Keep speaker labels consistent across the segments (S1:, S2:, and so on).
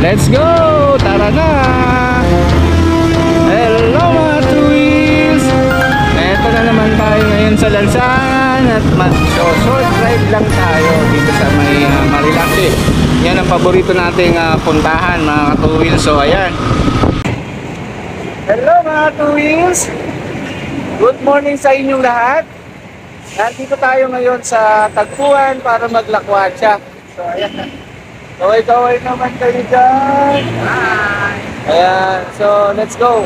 S1: Let's go! Tara na! Hello mga Tuwils! Eto na naman tayo ngayon sa Lansan at short ride lang tayo dito sa may Marilaki. Yan ang paborito nating puntahan mga Tuwils. So ayan. Hello mga Tuwils! Good morning sa inyong lahat. Nandito tayo ngayon sa Tagpuan para maglakwatsa. So ayan. Kaway-kaway naman kayo dyan. Hi! Ayan, so let's go.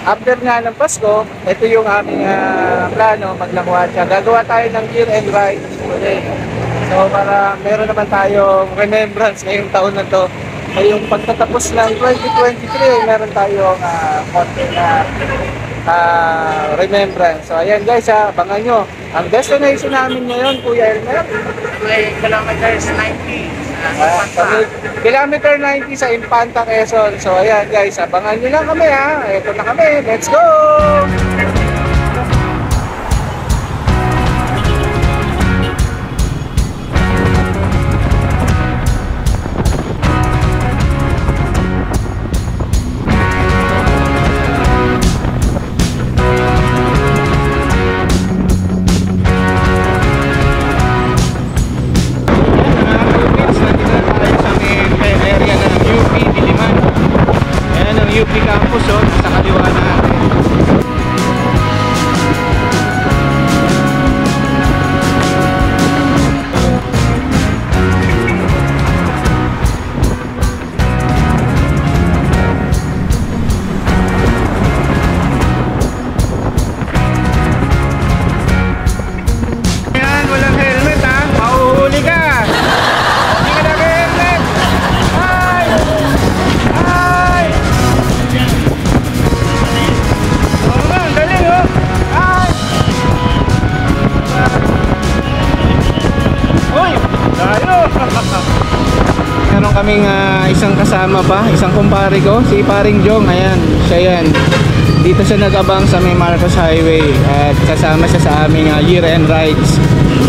S1: After nga ng Pasko, ito yung aming plano, maglakwatsa. Gagawa tayo ng year-end ride today. So para meron naman tayong remembrance ngayong taon na to. Ngayong pagtatapos ng 2023, meron tayong konti na remembrance. So ayan guys, abangan nyo. Ang destination namin ngayon, Kuya Elmer,
S2: may kilometers 90 sa
S1: kilometer 90 sa Infanta, Quezon. So ayan guys, abangan nyo lang kami ha. Ito na kami, let's go! UP campus sa kaliwa natin. Yan, walang helmet ha, mauhuli ka. Hindi ka nag-helmet. Ay! Ay! Meron kaming isang kasama pa, isang kumpare ko, si Paring Jong. Ayan, siya yan. Dito siya nag-abang sa may Marcos Highway at kasama siya sa aming year-end rides.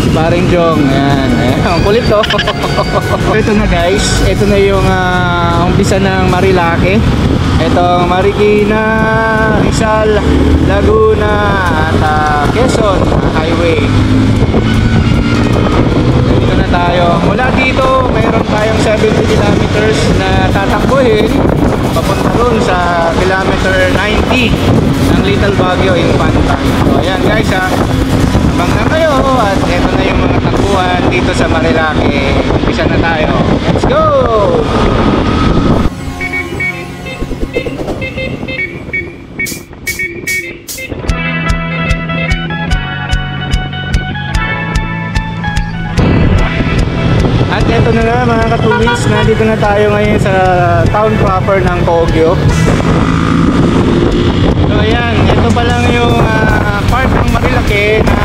S1: Si Paring Jong, ayan, ayan. Ang kulit to. Ito na guys, ito na yung umpisa ng Marilaki. Ito Marikina, Rizal, Laguna at Quezon Highway. Dito na tayo. Mula dito, mayroon tayong 70 kilometers na tatakbuhin papunta dun sa kilometer 90 ng Little Baguio, Infanta. So ayan guys abang na kayo at ito na yung mga takbuhan dito sa Marilaki. Umpisa na tayo. Let's go! At ito na nga mga katuwils, nandito na tayo ngayon sa town proper ng Baguio. So ayan, ito pa lang yung part ng Marilaki na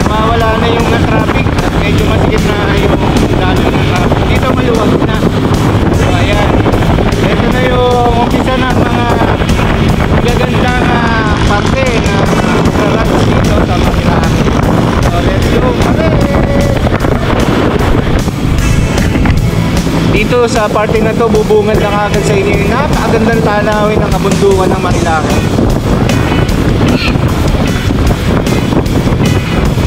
S1: mawala na yung traffic at medyo masikip na yung dalo ng traffic. Dito maluwag na. So ayan, ito na yung umpisa ng mga magagandang parte na sarap dito sa Marilaki. So let's go kami! Dito sa parte na to, bubungad na kagad sa inyo yung napakagandang tanawin ng kabundukan ng Marilaki.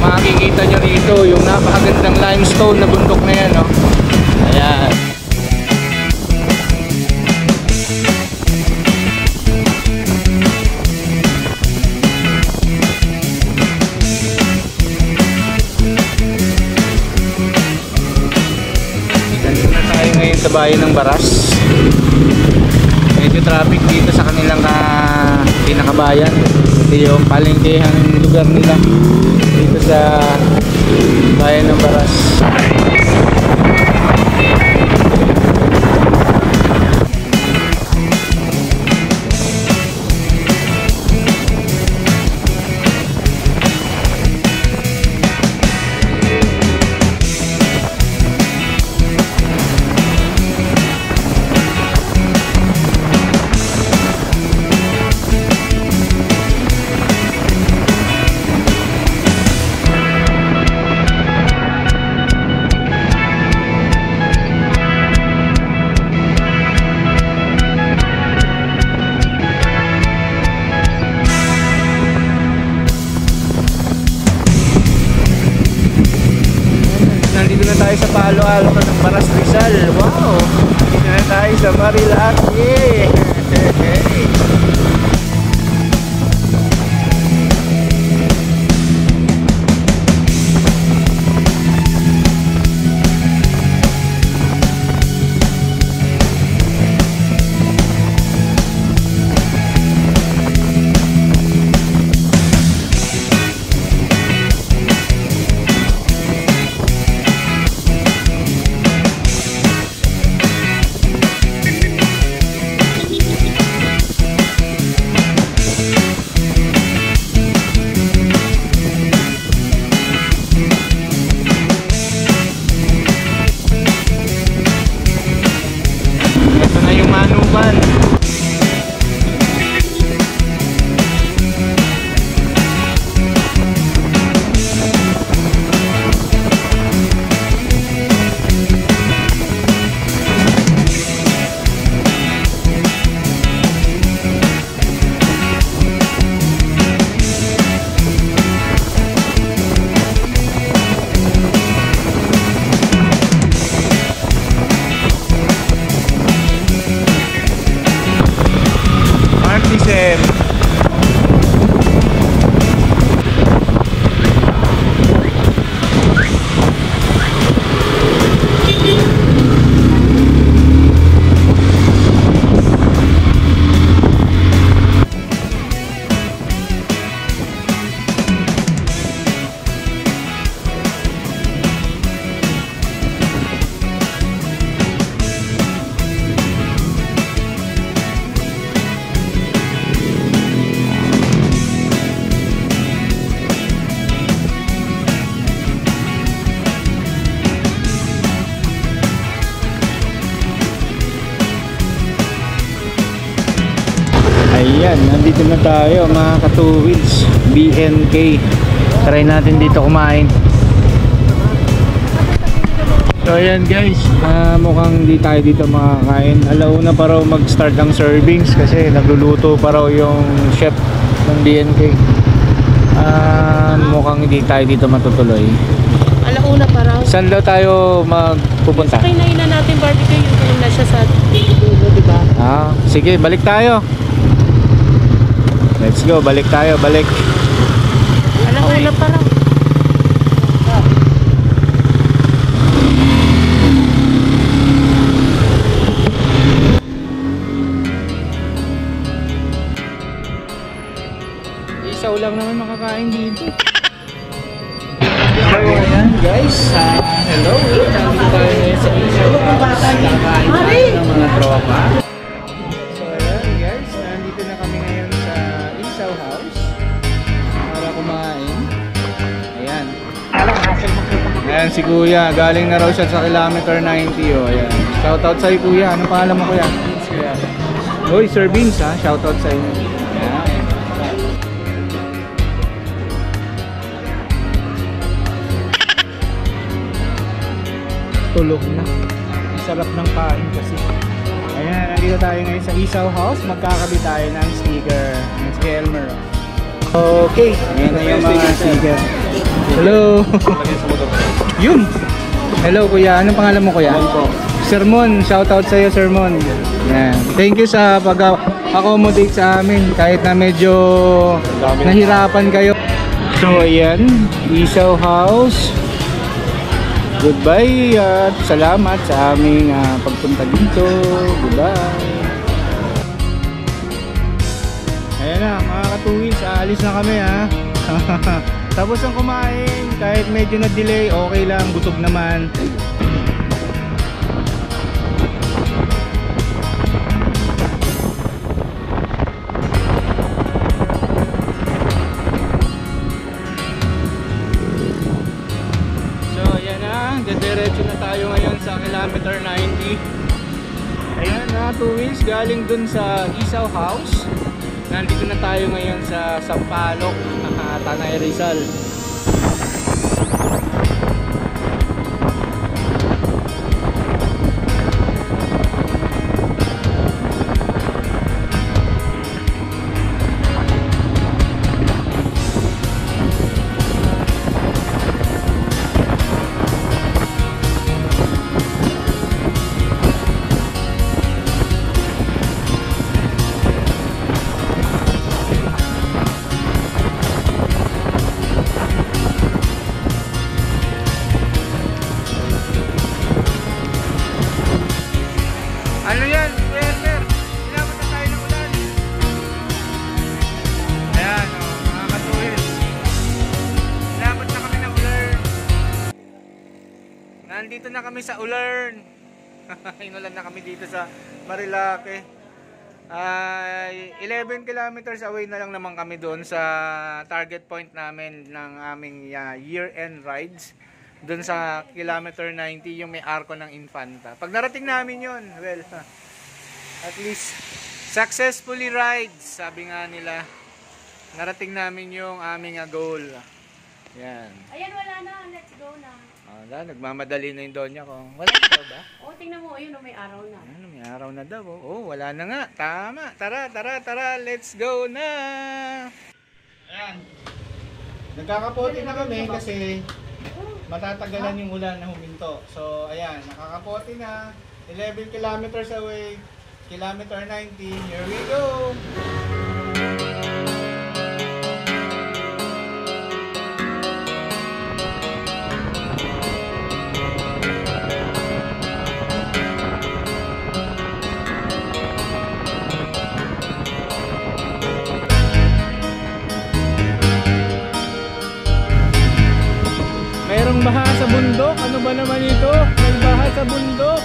S1: Makikita nyo rito yung napakagandang limestone na bundok na yan, no? Ayan. Sa bayan ng Baras, medyo traffic dito sa kanilang pinakabayan. Ito yung palengkehang lugar nila dito sa bayan ng Baras. Sampaloc ng Baras Rizal. Wow! Dito na tayo sa Marilaki. Ito na yung Manukan. Martisem. Ayan, nandito na tayo mga ka-two wheels, BNK. Try natin dito kumain. So ayan guys, mukhang di tayo dito makakain. Alauna pa raw mag-start ang servings kasi nagluluto pa raw yung chef ng BNK. Mukhang hindi tayo dito matutuloy.
S3: Alauna pa raw.
S1: Saan daw tayo magpupunta?
S3: Kainain na natin barbecue yung na siya sa dulo, di ba?
S1: Sige, balik tayo. Let's go, balik tayo, balik.
S3: Alauna pa raw.
S1: Isaw lang naman makakain dito. So ayan guys, hello. Nandito tayo ngayon sa Isaw House. Kakain tayo ng mga tropa. So ayan guys, nandito na kami ngayon sa Isaw House para kumain. Ayan. Ayan si Kuya, galing na raw siya sa kilometer 90. Oh, ayan. Shoutout sa'yo Kuya, anong pangalan mo Kuya? Kuya. Uy, Sir Vince ha, shoutout sa inyo. Ayan. Tulog na. Sarap ng kain kasi. Ayan, nandito tayo ngayon sa Isaw House. Magkakabit tayo ng sticker. Yan si Elmer. Okay, ayan na yung mga sticker. Hello. Yun. Hello Kuya, anong pangalan mo Kuya? Sermon, shoutout sa iyo Sermon. Yan. Thank you sa pag-accommodate sa amin kahit na medyo nahirapan kayo. So ayan, Isaw House. Goodbye at salamat sa aming pagpunta dito. Goodbye. Ayan na mga katuwis, aalis na kami ha. Tapos ang kumain, kahit medyo na-delay, okay lang, busog naman. Diretso na tayo ngayon sa kilometer 90. Ayan na, two wheels galing dun sa Isaw House. Nandito na tayo ngayon sa Sampaloc, Tanay Rizal. kami sa Ullern. Inulan na kami dito sa Marilake. 11 kilometers away na lang naman kami doon sa target point namin ng aming year-end rides. Doon sa kilometer 90, yung may arko ng Infanta. Pag narating namin yun, well, at least successfully rides, sabi nga nila. Narating namin yung aming goal. Yan.
S3: Ayan, wala na. Let's go na.
S1: Nagmamadali na yung donya ko. Wala na daw ba?
S3: O, tingnan mo. Ayun, may araw na.
S1: Ano, may araw na daw. Oh, wala na nga. Tama. Tara. Let's go na. Ayan. Nagkakapote na kami kasi matatagalan yung ulan na huminto. So, ayan. Nakakapote na. 11 kilometers away. Kilometer 90. Here we go. Mayroong baha sa bundok. Ano ba naman ito? May baha sa bundok.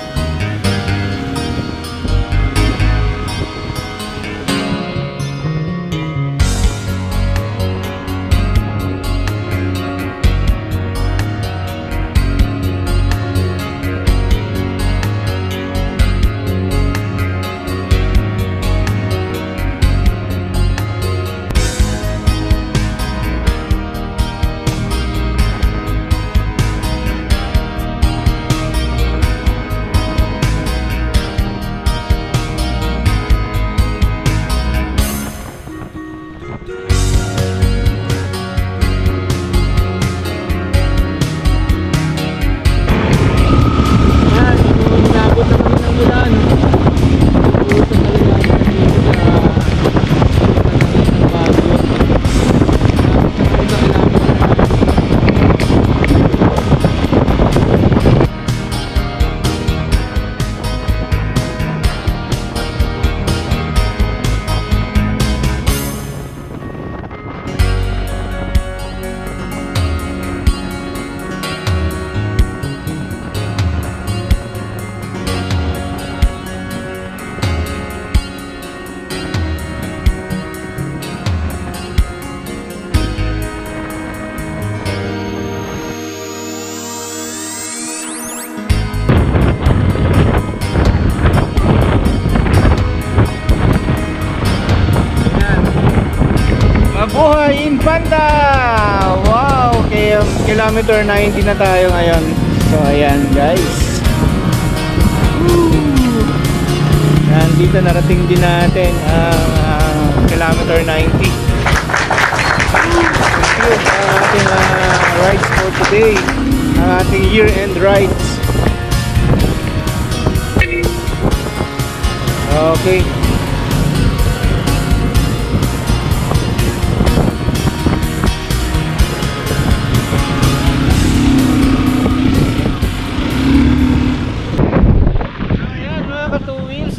S1: Mabuhay Infanta! Wow! Okay, kilometer 90 na tayo ngayon. So ayan guys. Yan, dito narating din natin ang kilometer 90. Yun ang ating rides for today. Ang ating year-end rides. Okay.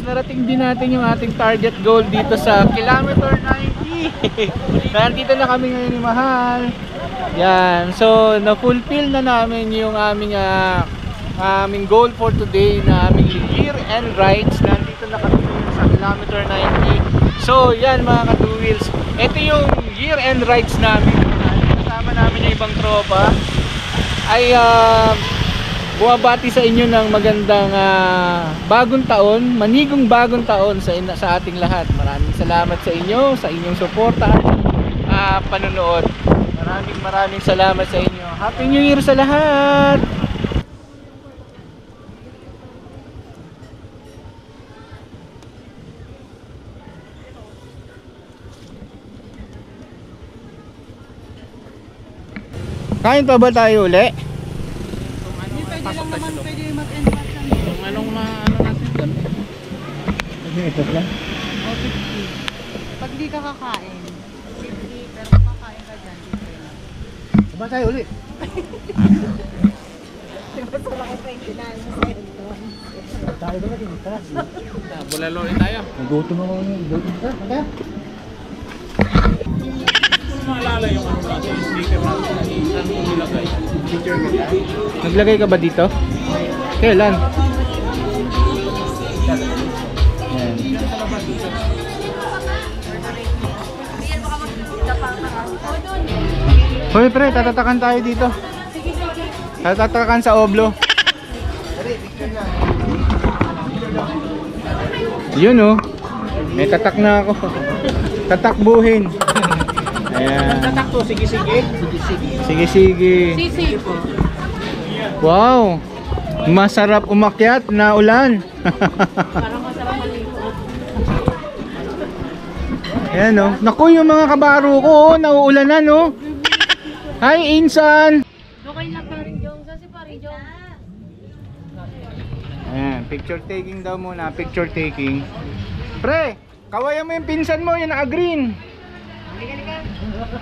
S1: Narating din natin yung ating target goal dito sa kilometer 90. Nandito na kami ngayon ni Mahal. Yan. So, na-fulfill na namin yung aming goal for today na aming year-end rides. Nandito na kami ngayon sa kilometer 90. So, yan mga ka-two wheels. Ito yung year-end rides namin. Kasama namin yung ibang tropa. Ay, bumabati sa inyo ng magandang bagong taon, manigong bagong taon sa ating lahat. Maraming salamat sa inyo, sa inyong suporta at panonood. Maraming salamat sa inyo. Happy New Year sa lahat! Kain pa ba tayo uli?
S3: Pwede lang naman, pwede mag-enroll lang.
S2: Kung anong ano natin doon.
S1: Ito lang.
S3: O, 50. Pag di ka kakain, 50. Pero kung kakain ka dyan, 50.
S1: Ba tayo uli?
S3: Basta lang kung 29 mo sa ito.
S1: Tayo ba natin? Tara.
S2: Bulalo ulit tayo.
S1: Nagutom ako ngayon. Tara.
S2: Kung maalala yung ano natin, yung speaker natin, saan mo nilagay?
S1: Naglagay ka ba dito? Kailan? Ayan. Hoy pre, tatatakan tayo dito. Tatatakan sa oblo. Yun oh. May tatak na ako. Tatakbuhin. Ayan.
S2: Tatak to, sige.
S1: Sige.
S3: Sisi.
S1: Wow. Masarap umakyat na ulan.
S3: Parang masarap maligo.
S1: Ayan oh. Naku, yung mga kabaro ko oh, nauulanan oh. Hi Insan.
S3: Okay na Parinjong. Saan si Parinjong?
S1: Ayan, picture taking daw muna, picture taking. Pre, kawayan mo yung pinsan mo, yung naka-green.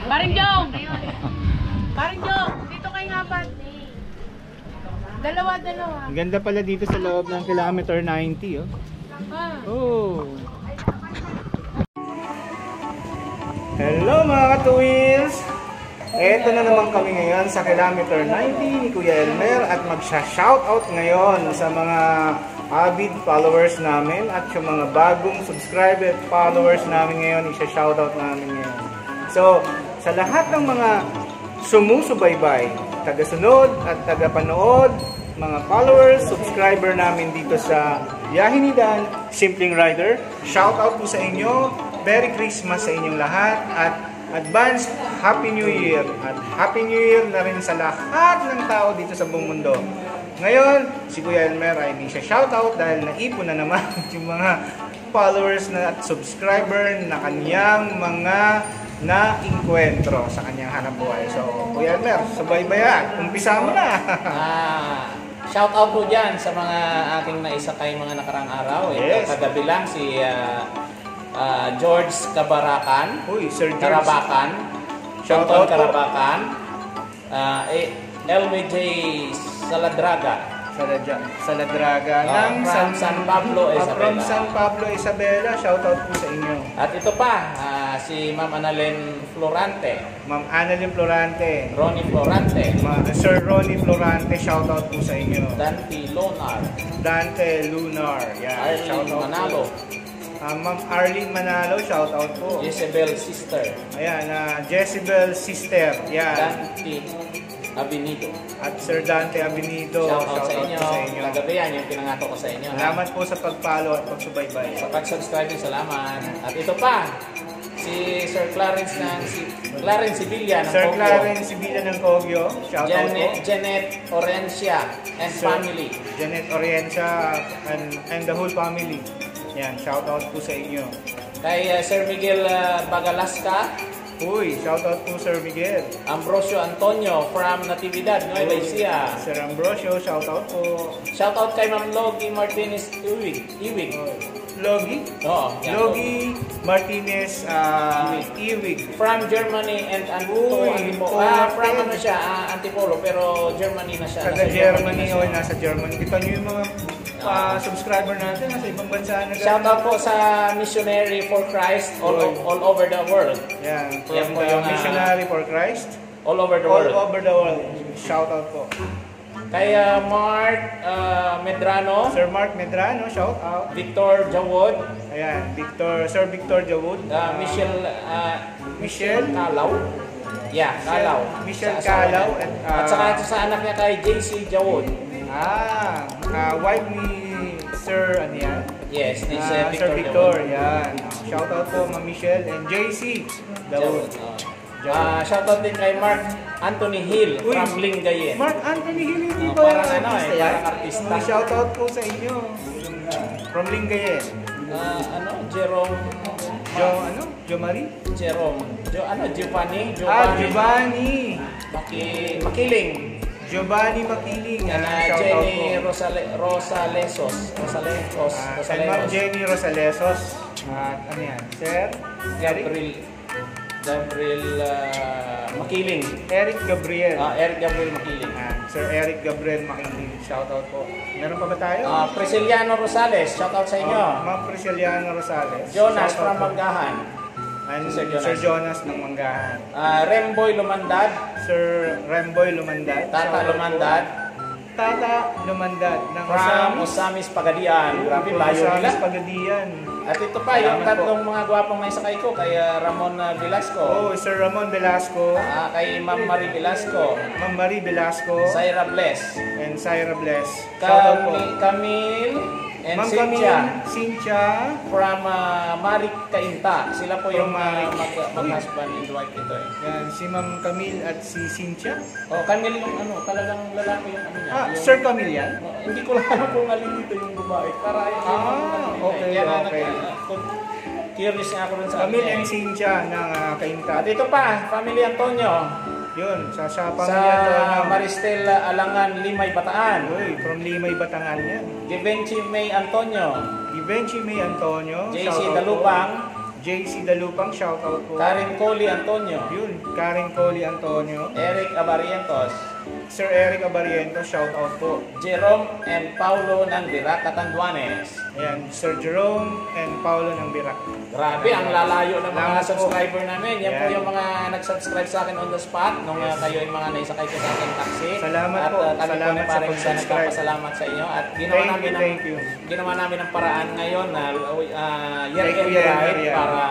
S3: Parinjong! Parinjong! Dito kayo nga ba? Dalawa.
S1: Ang ganda pala dito sa loob ng kilometer 90 oh.
S3: Ah.
S1: Oh. Hello mga ka-twins! Eto na naman kami ngayon sa kilometer 90 ni Kuya Elmer at magsha-shoutout ngayon sa mga avid followers namin at yung mga bagong subscriber at followers namin ngayon, isa-shoutout namin ngayon. So, sa lahat ng mga sumusubaybay, taga-sunod at taga-panood, mga followers, subscriber namin dito sa Yahinidan, Simpleng Rider, shoutout po sa inyo, Merry Christmas sa inyong lahat at advance Happy New Year at Happy New Year na rin sa lahat ng tao dito sa buong mundo. Ngayon, si Kuya Elmer ay hindi siya shoutout dahil naipon na naman yung mga followers na at subscriber na kanyang mga na-inkwentro sa kanyang hanapbuhay. So, Kuya Elmer, subaybayan, umpisa mo na.
S2: Shout out po dyan sa mga ating naisakay mga nakarang araw.
S1: Yes.
S2: Kagabi lang si George Kabarakan.
S1: Uy, Sir George.
S2: Karabakan.
S1: Shout out
S2: Tonton
S1: po.
S2: Karabakan. LWJ Saladraga.
S1: Saladraga ng
S2: from San Pablo, Isabela.
S1: From San Pablo, Isabela. Shoutout po sa inyo.
S2: At ito pa, si Ma'am Annalyn Florante.
S1: Ma'am Annalyn Florante.
S2: Ronnie Florante.
S1: Sir Ronnie Florante, shoutout po sa inyo.
S2: Dante Lonar.
S1: Dante Lunar. Yeah,
S2: Arlene
S1: shoutout
S2: Manalo.
S1: po. Ma'am Arlene Manalo, shoutout po.
S2: Jezebel Sister.
S1: Ayan, Jezebel Sister. Yan.
S2: Dante Abinido.
S1: At Sir Dante Abinido,
S2: Shoutout sa inyo.
S1: po sa inyo.
S2: Kagabi yan yung pinangato ko sa inyo. ha?
S1: Salamat po sa pag-follow at pagsubaybay.
S2: Sa pag-subscribe, salamat. At ito pa, si Sir Clarence Sevilla ng
S1: Sir
S2: Tokyo.
S1: Clarence Sevilla ng Kogyo, shoutout po.
S2: Janet Orencia and
S1: Sir
S2: family.
S1: Janet Orienza and the whole family. Yan, shoutout po sa inyo.
S2: Kay Sir Miguel Bagalasca,
S1: Uy, shoutout po Sir Miguel.
S2: Ambrosio Antonio from Natividad, Nueva Ecija.
S1: Sir Ambrosio, shoutout po.
S2: Shoutout kay Ma'am Logie Martinez Iwig.
S1: Logi?
S2: Oo. yan.
S1: Logi Martinez Iwig.
S2: From Germany and
S1: Uy,
S2: Antipolo. From ano siya, Antipolo, pero Germany na siya.
S1: Taga
S2: Nasa
S1: Germany
S2: na
S1: o
S2: siya.
S1: nasa Germany. Kita niyo yung mga subscriber natin nasa ibang bansa na
S2: Shoutout po sa Missionary for Christ all over the world.
S1: Yan, from
S2: Yan po
S1: the
S2: yung,
S1: Missionary for Christ.
S2: All over the
S1: All
S2: world.
S1: over the world. Shoutout po.
S2: Kay Mark Medrano,
S1: Sir Mark Medrano, shoutout.
S2: Victor Jawod,
S1: Ayan, Sir Victor Jawud.
S2: Michelle Calaw. Yeah, Calaw.
S1: Michelle
S2: Sa asawa
S1: Calaw
S2: niya.
S1: at,
S2: At saka sa anak niya kay JC Jawod.
S1: Wife ni Sir, ano yan?
S2: Yes, ni
S1: Sir
S2: Victor
S1: Victor,
S2: Jawod.
S1: yan. Shoutout po, Ma'am Michelle and JC Jawud.
S2: Shoutout din kay Mark Anthony Hill
S1: Uy,
S2: from Lingayen.
S1: Mark Anthony Hill, hindi ba
S2: parang ano
S1: artista
S2: eh,
S1: yan?
S2: parang artista.
S1: Shoutout po sa inyo. From Lingayen.
S2: Jerome.
S1: Marie?
S2: Giovanni.
S1: Giovanni.
S2: Makiling.
S1: Giovanni Makiling. Shoutout
S2: Jenny
S1: po.
S2: Rosalesos.
S1: Kay Ma'am Jenny Rosalesos. At ano yan? Sir?
S2: Gabriel Makiling.
S1: Eric Gabriel.
S2: Eric Gabriel Makiling.
S1: Sir Eric Gabriel Makiling. Shoutout po. Meron pa ba tayo?
S2: Prisciliano Rosales, shoutout sa inyo.
S1: Ma'am Prisciliano Rosales.
S2: Jonas
S1: Shoutout
S2: from
S1: po.
S2: Manggahan.
S1: And
S2: Sir Jonas.
S1: Sir Jonas ng Manggahan.
S2: Remboy Lumandad,
S1: Sir Remboy Lumandad.
S2: Tata
S1: Shoutout po.
S2: Lumandad,
S1: Tata Lumandad ng
S2: From Osamis Pagadian. Grabe, layo nila.
S1: Pagadian.
S2: At ito pa, yung tatlong mga gwapong naisakay ko, kay Ramon Velasco.
S1: Oh, Sir Ramon Velasco.
S2: Kay Ma'am Marie Velasco.
S1: Ma'am Marie Velasco.
S2: Syra Bless.
S1: And Syra Bless. Shoutout po.
S2: Camille and
S1: Ma'am
S2: Cynthia.
S1: Cynthia.
S2: From Marie Cainta. Sila po yung
S1: From Marie.
S2: mag-husband and wife ito eh.
S1: Yan, si Ma'am Camille at si Cynthia.
S2: Oh, Camille yung talagang lalaki yung ano niya. Yung,
S1: Sir Camille yan?
S2: hindi ko lang alam kung alin dito yung babae. Para
S1: okay, okay.
S2: Curious nga ako dun sa
S1: Camille and Cynthia ng Cainta.
S2: At ito pa, Family Antonio.
S1: Yun, sa
S2: Sa
S1: pamilya to.
S2: Maristel Alangan, Limay, Bataan.
S1: Uy, from Limay, Batangan yan.
S2: Givenchy May Antonio.
S1: Givenchy May Antonio.
S2: JC
S1: shoutout
S2: Dalupang.
S1: po. JC Dalupang, shoutout po.
S2: Karen Coley Antonio.
S1: Yun, Karen Coley Antonio.
S2: Eric Abarientos.
S1: Sir Eric Abariento, shoutout po.
S2: Jerome and Paulo ng Dirac, Catanduanes.
S1: Ayan, Sir Jerome and Paulo ng Birac.
S2: Grabe, ang lalayo ng mga
S1: Salamat po.
S2: subscriber namin. Yan po
S1: Yan.
S2: yung mga nag-subscribe sa akin on the spot nung kayo yung mga naisakay ko sa aking taxi.
S1: Salamat
S2: at,
S1: po.
S2: kami
S1: Salamat
S2: po
S1: sa
S2: ni parang isa
S1: pag-subscribe.
S2: nagpapasalamat sa inyo. At ginawa
S1: Thank you.
S2: ginawa namin ang paraan ngayon na
S1: Thank
S2: year-end
S1: you,
S2: ride
S1: yeah.
S2: para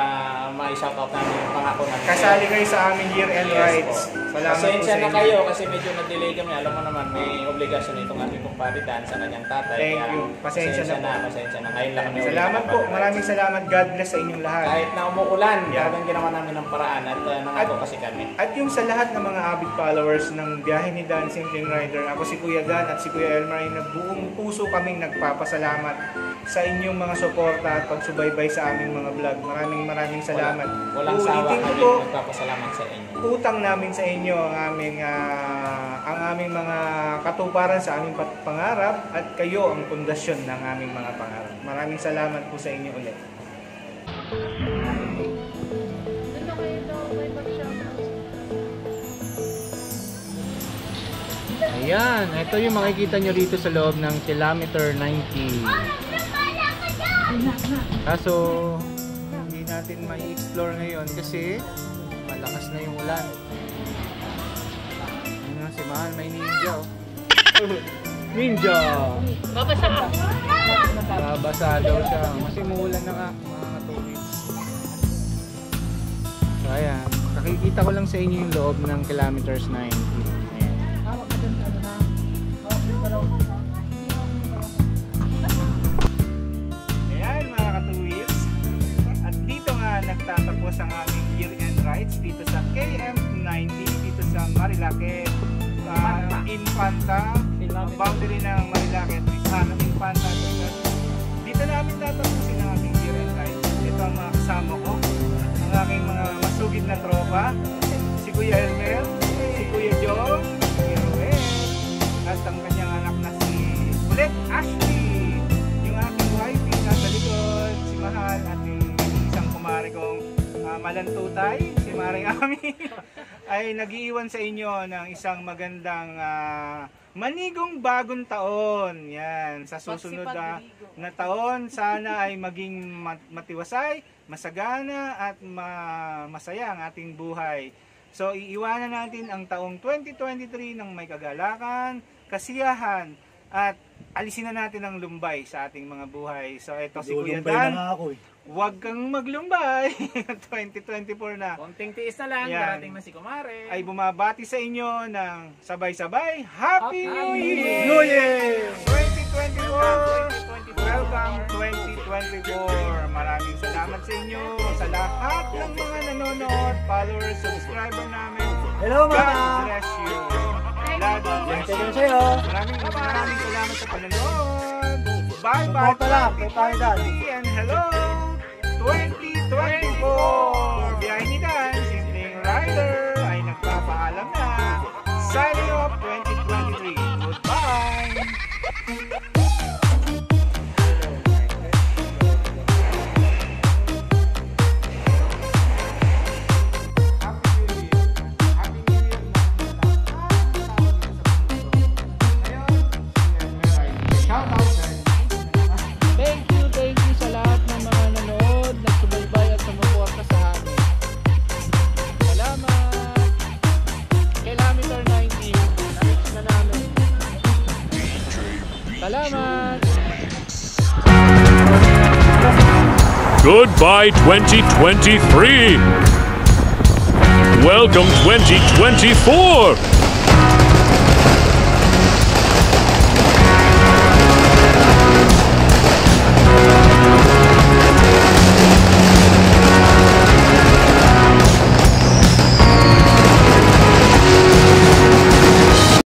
S2: ma-shoutout namin yung pangako namin.
S1: Kasali kayo sa aming year-end
S2: Yes
S1: rides.
S2: po.
S1: Salamat po
S2: Pasensya
S1: sa
S2: na
S1: inyo.
S2: kayo kasi medyo nag-delay kami. Alam mo naman, may obligasyon itong ating kumpare Dan sa kanyang tatay.
S1: Thank
S2: Kaya
S1: you. Pasensya na po.
S2: Pasensya na. Ngayon lang kami ulit
S1: Salamat po.
S2: nakapag-ride.
S1: Maraming salamat. God bless sa inyong lahat.
S2: Kahit na umuulan,
S1: Yeah.
S2: talagang ginawa namin ng paraan at nangako kasi kami.
S1: At yung sa lahat ng mga avid followers ng biyahe ni Dan Simpleng Rider, ako si Kuya Dan at si Kuya Elmar ay buong puso kaming nagpapasalamat sa inyong mga suporta at pagsubaybay sa aming mga vlog. Maraming salamat.
S2: Walang sawa
S1: Uulitin ko
S2: kami
S1: po,
S2: nagpapasalamat sa inyo.
S1: utang namin sa inyo ang aming mga katuparan sa aming pangarap at kayo ang pundasyon ng aming mga pangarap. Maraming salamat po sa inyo ulit. Ayan, ito yung makikita nyo rito sa loob ng kilometer 90. Kaso, hindi natin mai-explore ngayon kasi malakas na yung ulan. Ayun, si Mahal may ninja. Oh. Ninja!
S3: Babasa ka.
S1: Babasa daw siya. Kasi umuulan na nga, mga katubig. So ayan, nakikita ko lang sa inyo yung loob ng kilometers 90. Ayan. Ayan mga katuwis. At dito nga nagtatapos ang aming year-end rides dito sa KM90, dito sa Marilake, Infanta, boundary ng Marilake at Rizal, Infanta. Dito namin tatapusin ang aming year-end rides. Ito ang mga kasama ko, ang aking mga masugid na tropa, si Kuya Elmer, si Kuya Joe, si Kuya Ruel, at ang kanyang anak na si Ulit Ashley, yung aking wife nasa likod, si Mahal, at yung isang kumare kong malantutay, si Maring Ami, ay nag-iiwan sa inyo ng isang magandang manigong bagong taon. Yan, sa susunod na taon, sana ay maging matiwasay, masagana at masaya ang ating buhay. So iiwanan natin ang taong 2023 ng may kagalakan, kasiyahan, at alisin na natin ang lumbay sa ating mga buhay. So ito si Kuya Dan. Huwag kang maglumbay. 2024 na.
S2: Konting tiis na lang,
S1: Yan.
S2: darating na si Kumare.
S1: Ay bumabati sa inyo ng sabay-sabay Happy New Year!
S2: New Year!
S1: 2024! Welcome 2024! Maraming salamat sa inyo, sa lahat ng mga nanonood, followers, subscriber namin.
S4: Hello
S1: God
S4: mga!
S1: bless you! God bless you!
S4: sa'yo!
S1: Maraming salamat sa panonood! Bye-bye!
S4: Support na lang, kay Paridan.
S1: And hello! 2024! Biyahe ni Dan, Simpleng Rider, ay nagpapaalam na. Signing off 2023. Goodbye!
S5: Thank you sa lahat ng mga nanood, nagsubaybay at sumuporta sa amin. Salamat! Kilometer 90, na-reach na namin.
S4: Goodbye 2023. Welcome 2024.